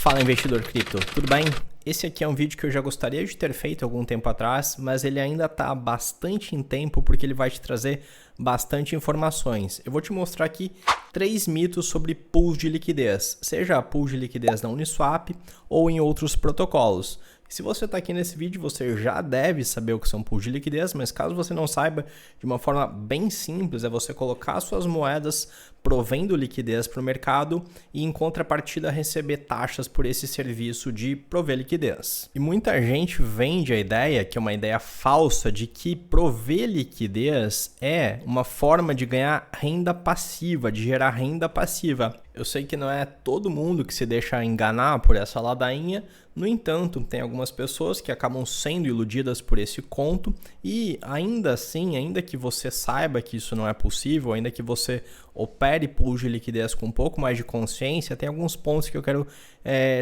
Fala, investidor cripto, tudo bem? Esse aqui é um vídeo que eu já gostaria de ter feito algum tempo atrás, mas ele ainda está bastante em tempo porque ele vai te trazer bastante informações. Eu vou te mostrar aqui 3 mitos sobre pools de liquidez, seja a pool de liquidez na Uniswap ou em outros protocolos. Se você está aqui nesse vídeo, você já deve saber o que são pools de liquidez, mas caso você não saiba, de uma forma bem simples, é você colocar suas moedas provendo liquidez para o mercado e em contrapartida receber taxas por esse serviço de prover liquidez. E muita gente vende a ideia, que é uma ideia falsa, de que prover liquidez é uma forma de ganhar renda passiva, de gerar renda passiva. Eu sei que não é todo mundo que se deixa enganar por essa ladainha, no entanto, tem algumas pessoas que acabam sendo iludidas por esse conto e ainda assim, ainda que você saiba que isso não é possível, ainda que você opere pools de liquidez com um pouco mais de consciência, tem alguns pontos que eu quero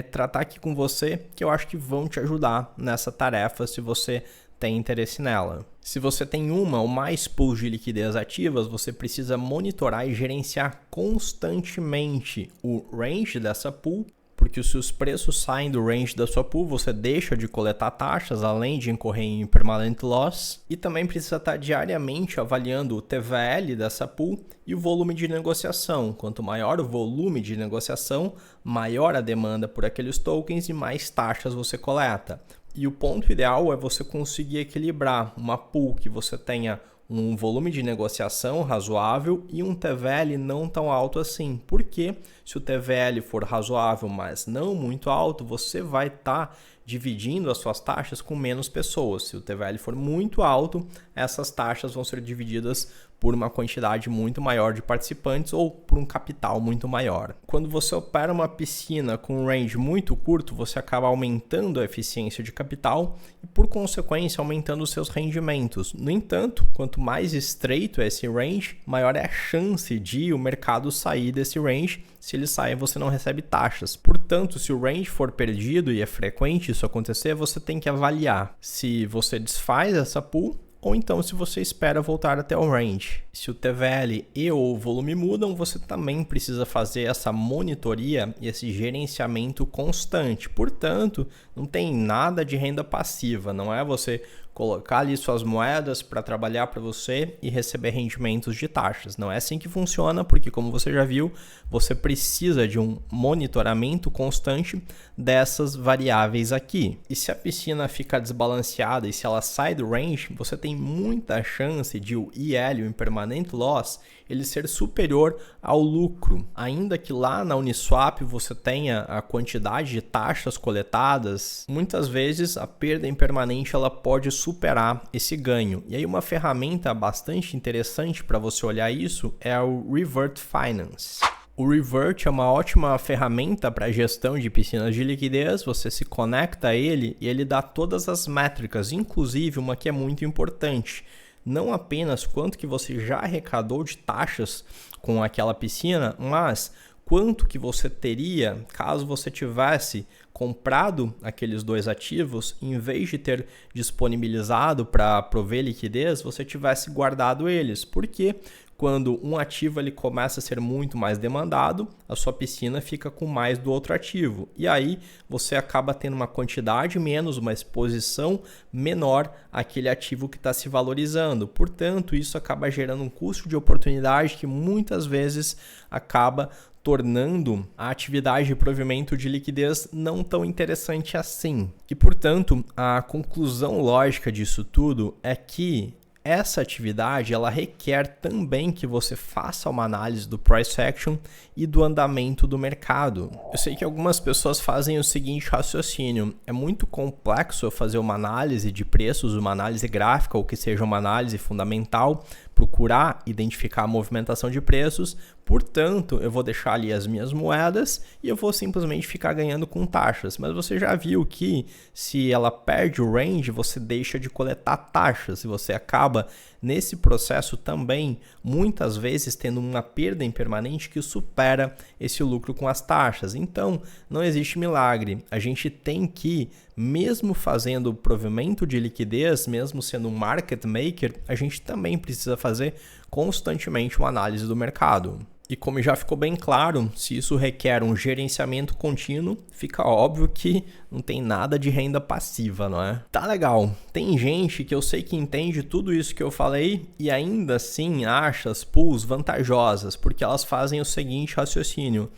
tratar aqui com você que eu acho que vão te ajudar nessa tarefa se você tem interesse nela. Se você tem uma ou mais pools de liquidez ativas, você precisa monitorar e gerenciar constantemente o range dessa pool, porque se os preços saem do range da sua pool, você deixa de coletar taxas, além de incorrer em permanent loss. E também precisa estar diariamente avaliando o TVL dessa pool e o volume de negociação. Quanto maior o volume de negociação, maior a demanda por aqueles tokens e mais taxas você coleta. E o ponto ideal é você conseguir equilibrar uma pool que você tenha um volume de negociação razoável e um TVL não tão alto assim. Porque se o TVL for razoável, mas não muito alto, você vai estar dividindo as suas taxas com menos pessoas. Se o TVL for muito alto, essas taxas vão ser divididas por uma quantidade muito maior de participantes ou por um capital muito maior. Quando você opera uma piscina com um range muito curto, você acaba aumentando a eficiência de capital e, por consequência, aumentando os seus rendimentos. No entanto, quanto mais estreito é esse range, maior é a chance de o mercado sair desse range. Se ele sair, você não recebe taxas. Portanto, se o range for perdido, e é frequente isso acontecer, você tem que avaliar se você desfaz essa pool ou então se você espera voltar até o range. Se o TVL e ou o volume mudam, você também precisa fazer essa monitoria e esse gerenciamento constante. Portanto, não tem nada de renda passiva, não é você colocar ali suas moedas para trabalhar para você e receber rendimentos de taxas. Não é assim que funciona, porque como você já viu, você precisa de um monitoramento constante dessas variáveis aqui. E se a piscina fica desbalanceada e se ela sai do range, você tem muita chance de o IL, o Impermanent Loss, ele ser superior ao lucro. Ainda que lá na Uniswap você tenha a quantidade de taxas coletadas, muitas vezes a perda impermanente ela pode superar esse ganho. E aí uma ferramenta bastante interessante para você olhar isso é o Revert Finance. O Revert é uma ótima ferramenta para gestão de piscinas de liquidez, você se conecta a ele e ele dá todas as métricas, inclusive uma que é muito importante. Não apenas quanto que você já arrecadou de taxas com aquela piscina, mas quanto que você teria caso você tivesse comprado aqueles dois ativos, em vez de ter disponibilizado para prover liquidez, você tivesse guardado eles. Porque quando um ativo ele começa a ser muito mais demandado, a sua piscina fica com mais do outro ativo. E aí você acaba tendo uma quantidade menos, uma exposição menor àquele ativo que está se valorizando. Portanto, isso acaba gerando um custo de oportunidade que muitas vezes acaba tornando a atividade de provimento de liquidez não tão interessante assim. E, portanto, a conclusão lógica disso tudo é que essa atividade ela requer também que você faça uma análise do price action e do andamento do mercado. Eu sei que algumas pessoas fazem o seguinte raciocínio: é muito complexo eu fazer uma análise de preços, uma análise gráfica ou que seja uma análise fundamental, procurar identificar a movimentação de preços, portanto eu vou deixar ali as minhas moedas e eu vou simplesmente ficar ganhando com taxas. Mas você já viu que se ela perde o range, você deixa de coletar taxas e você acaba nesse processo também muitas vezes tendo uma perda impermanente que supera esse lucro com as taxas. Então não existe milagre, a gente tem que, mesmo fazendo o provimento de liquidez, mesmo sendo um market maker, a gente também precisa fazer constantemente uma análise do mercado. E como já ficou bem claro, se isso requer um gerenciamento contínuo, fica óbvio que não tem nada de renda passiva, não é? Tá legal. Tem gente que eu sei que entende tudo isso que eu falei e ainda assim acha as pools vantajosas, porque elas fazem o seguinte raciocínio: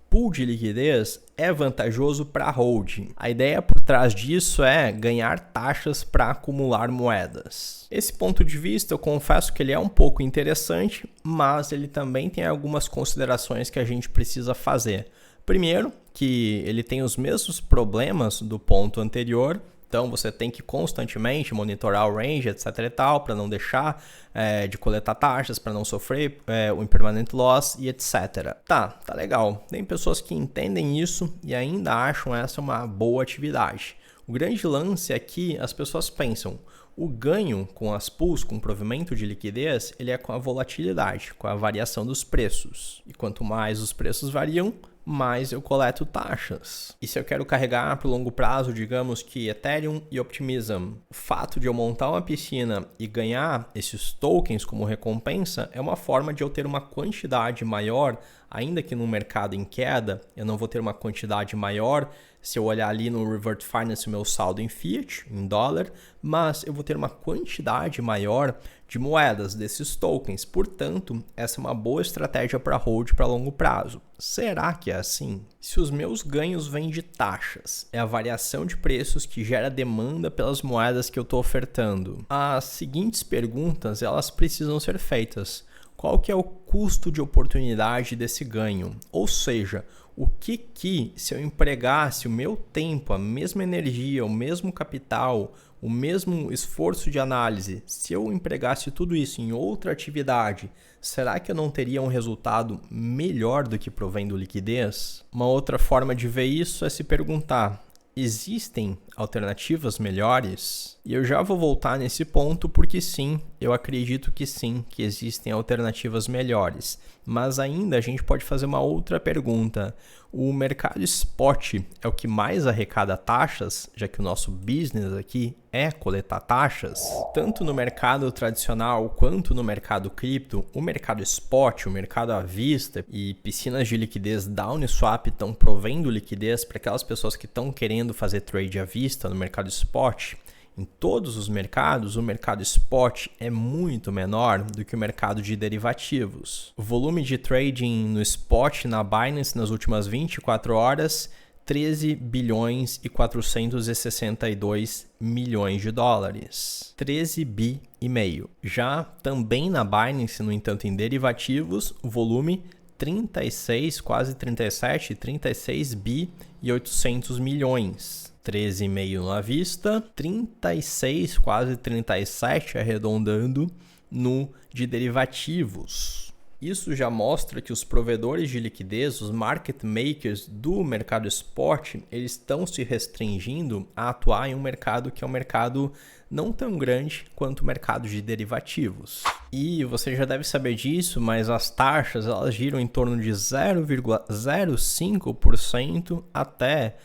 pool de liquidez é vantajoso para hold. A ideia por trás disso é ganhar taxas para acumular moedas. Esse ponto de vista, eu confesso que ele é um pouco interessante, mas ele também tem algumas considerações que a gente precisa fazer. Primeiro, que ele tem os mesmos problemas do ponto anterior. Então, você tem que constantemente monitorar o range, etc e tal, para não deixar de coletar taxas, para não sofrer o impermanent loss e etc. Tá legal. Tem pessoas que entendem isso e ainda acham essa uma boa atividade. O grande lance é que as pessoas pensam, o ganho com as pools, com o provimento de liquidez, ele é com a volatilidade, com a variação dos preços. E quanto mais os preços variam, mais eu coleto taxas. E se eu quero carregar para o longo prazo, digamos que Ethereum e Optimism, o fato de eu montar uma piscina e ganhar esses tokens como recompensa é uma forma de eu ter uma quantidade maior, ainda que no mercado em queda, eu não vou ter uma quantidade maior se eu olhar ali no Revert Finance o meu saldo em fiat, em dólar, mas eu vou ter uma quantidade maior de moedas desses tokens. Portanto, essa é uma boa estratégia para hold para longo prazo. Será que é assim? Se os meus ganhos vêm de taxas, é a variação de preços que gera demanda pelas moedas que eu estou ofertando. As seguintes perguntas, elas precisam ser feitas. Qual que é o custo de oportunidade desse ganho? Ou seja, o que se eu empregasse o meu tempo, a mesma energia, o mesmo capital, o mesmo esforço de análise, se eu empregasse tudo isso em outra atividade, será que eu não teria um resultado melhor do que provendo liquidez? Uma outra forma de ver isso é se perguntar: existem alternativas melhores? E eu já vou voltar nesse ponto porque sim, eu acredito que sim, que existem alternativas melhores. Mas ainda a gente pode fazer uma outra pergunta. O mercado spot é o que mais arrecada taxas, já que o nosso business aqui é coletar taxas? Tanto no mercado tradicional quanto no mercado cripto, o mercado spot, o mercado à vista e piscinas de liquidez da Uniswap estão provendo liquidez para aquelas pessoas que estão querendo fazer trade à vista no mercado spot. Em todos os mercados, o mercado spot é muito menor do que o mercado de derivativos. O volume de trading no spot na Binance nas últimas 24 horas, 13 bilhões e 462 milhões de dólares. 13 bi e meio. Já também na Binance, no entanto, em derivativos, o volume 36, quase 37, 36 bi e 800 milhões. 13,5 à vista, 36, quase 37, arredondando, no de derivativos. Isso já mostra que os provedores de liquidez, os market makers do mercado spot, eles estão se restringindo a atuar em um mercado que é um mercado não tão grande quanto o mercado de derivativos. E você já deve saber disso, mas as taxas elas giram em torno de 0,05% até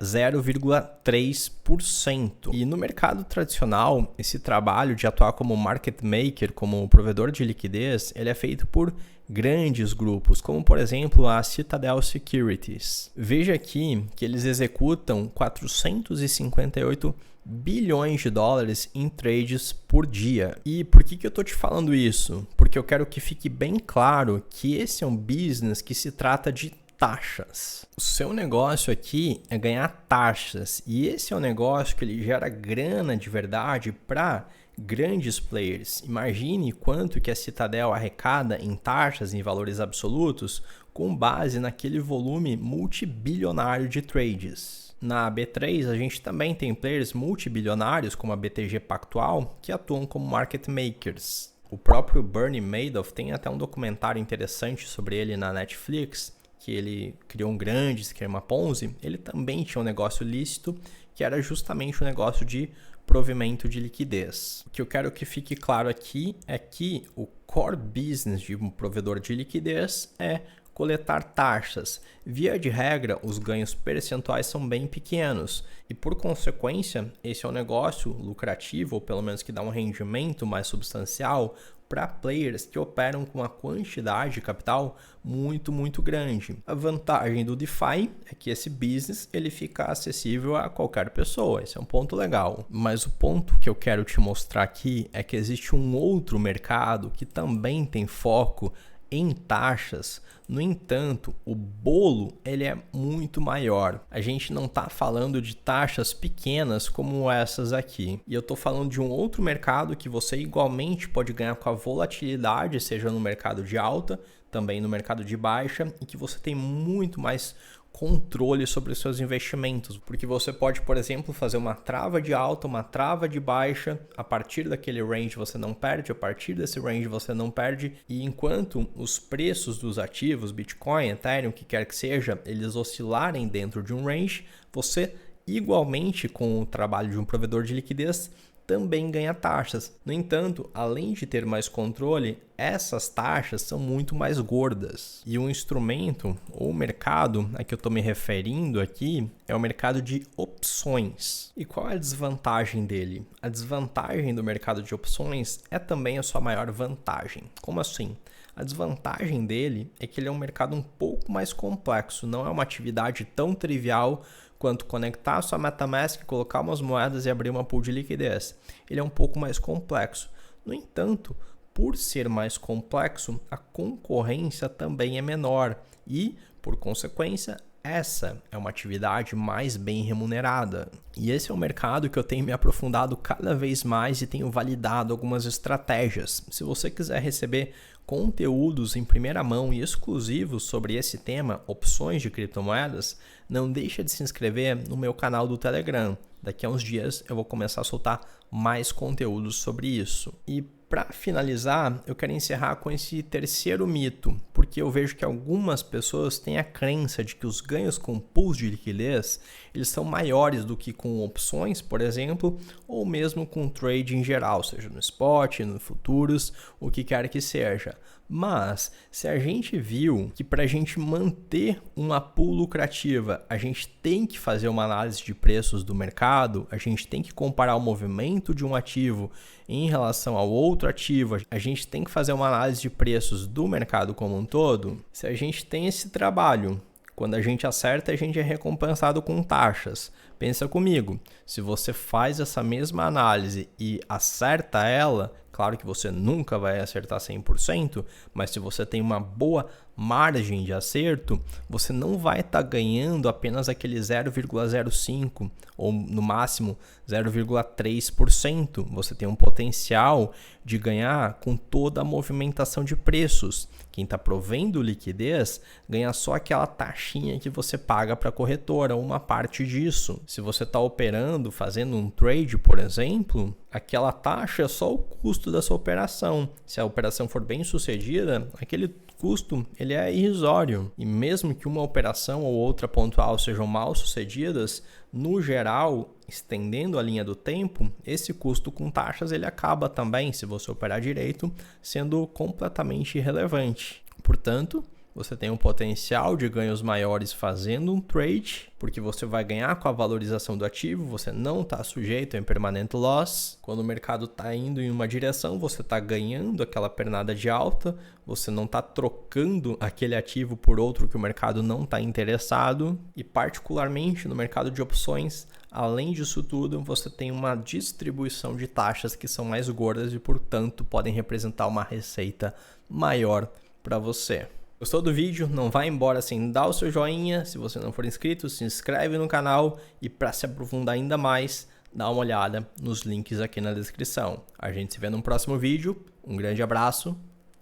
0,3%. E no mercado tradicional, esse trabalho de atuar como market maker, como provedor de liquidez, ele é feito por grandes grupos, como por exemplo a Citadel Securities. Veja aqui que eles executam 458 bilhões de dólares em trades por dia. E por que eu estou te falando isso? Porque eu quero que fique bem claro que esse é um business que se trata de taxas. O seu negócio aqui é ganhar taxas e esse é um negócio que ele gera grana de verdade para grandes players. Imagine quanto que a Citadel arrecada em taxas em valores absolutos com base naquele volume multibilionário de trades. Na B3 a gente também tem players multibilionários como a BTG Pactual que atuam como market makers. O próprio Bernie Madoff tem até um documentário interessante sobre ele na Netflix, que ele criou um grande esquema Ponzi. Ele também tinha um negócio lícito, que era justamente o negócio de provimento de liquidez. O que eu quero que fique claro aqui é que o core business de um provedor de liquidez é coletar taxas. Via de regra, os ganhos percentuais são bem pequenos e, por consequência, esse é um negócio lucrativo, ou pelo menos que dá um rendimento mais substancial, para players que operam com uma quantidade de capital muito grande. A vantagem do DeFi é que esse business ele fica acessível a qualquer pessoa, esse é um ponto legal. Mas o ponto que eu quero te mostrar aqui é que existe um outro mercado que também tem foco em taxas. No entanto, o bolo ele é muito maior. A gente não está falando de taxas pequenas como essas aqui. E eu estou falando de um outro mercado que você igualmente pode ganhar com a volatilidade, seja no mercado de alta, também no mercado de baixa, e que você tem muito mais controle sobre os seus investimentos, porque você pode, por exemplo, fazer uma trava de alta, uma trava de baixa, a partir daquele range você não perde, a partir desse range você não perde, e enquanto os preços dos ativos, Bitcoin, Ethereum, o que quer que seja, eles oscilarem dentro de um range, você igualmente com o trabalho de um provedor de liquidez também ganha taxas. No entanto, além de ter mais controle, essas taxas são muito mais gordas. E o instrumento ou mercado a que eu estou me referindo aqui é o mercado de opções. E qual é a desvantagem dele? A desvantagem do mercado de opções é também a sua maior vantagem. Como assim? A desvantagem dele é que ele é um mercado um pouco mais complexo, não é uma atividade tão trivial quanto conectar a sua MetaMask, colocar umas moedas e abrir uma pool de liquidez. Ele é um pouco mais complexo. No entanto, por ser mais complexo, a concorrência também é menor e, por consequência, essa é uma atividade mais bem remunerada. E esse é um mercado que eu tenho me aprofundado cada vez mais e tenho validado algumas estratégias. Se você quiser receber conteúdos em primeira mão e exclusivos sobre esse tema, opções de criptomoedas, não deixa de se inscrever no meu canal do Telegram. Daqui a uns dias eu vou começar a soltar mais conteúdos sobre isso. E para finalizar, eu quero encerrar com esse terceiro mito, porque eu vejo que algumas pessoas têm a crença de que os ganhos com pools de liquidez eles são maiores do que com opções, por exemplo, ou mesmo com trade em geral, seja no spot, no futuros, o que quer que seja. Mas se a gente viu que para a gente manter uma pool lucrativa, a gente tem que fazer uma análise de preços do mercado, a gente tem que comparar o movimento de um ativo em relação ao outro ativo, a gente tem que fazer uma análise de preços do mercado como um todo. Se a gente tem esse trabalho, quando a gente acerta, a gente é recompensado com taxas. Pensa comigo, se você faz essa mesma análise e acerta ela, claro que você nunca vai acertar 100%, mas se você tem uma boa margem de acerto, você não vai estar ganhando apenas aquele 0,05% ou no máximo 0,3%. Você tem um potencial de ganhar com toda a movimentação de preços. Quem está provendo liquidez ganha só aquela taxinha que você paga para a corretora, uma parte disso. Se você está operando, fazendo um trade, por exemplo, aquela taxa é só o custo da sua operação. Se a operação for bem sucedida, aquele custo ele é irrisório. E mesmo que uma operação ou outra pontual sejam mal sucedidas, no geral, estendendo a linha do tempo, esse custo com taxas ele acaba também, se você operar direito, sendo completamente irrelevante. Portanto, você tem um potencial de ganhos maiores fazendo um trade, porque você vai ganhar com a valorização do ativo, você não está sujeito a impermanent loss. Quando o mercado está indo em uma direção, você está ganhando aquela pernada de alta, você não está trocando aquele ativo por outro que o mercado não está interessado. E particularmente no mercado de opções, além disso tudo, você tem uma distribuição de taxas que são mais gordas e, portanto, podem representar uma receita maior para você. Gostou do vídeo? Não vai embora sem dar o seu joinha. Se você não for inscrito, se inscreve no canal. E para se aprofundar ainda mais, dá uma olhada nos links aqui na descrição. A gente se vê no próximo vídeo. Um grande abraço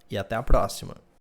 e até a próxima.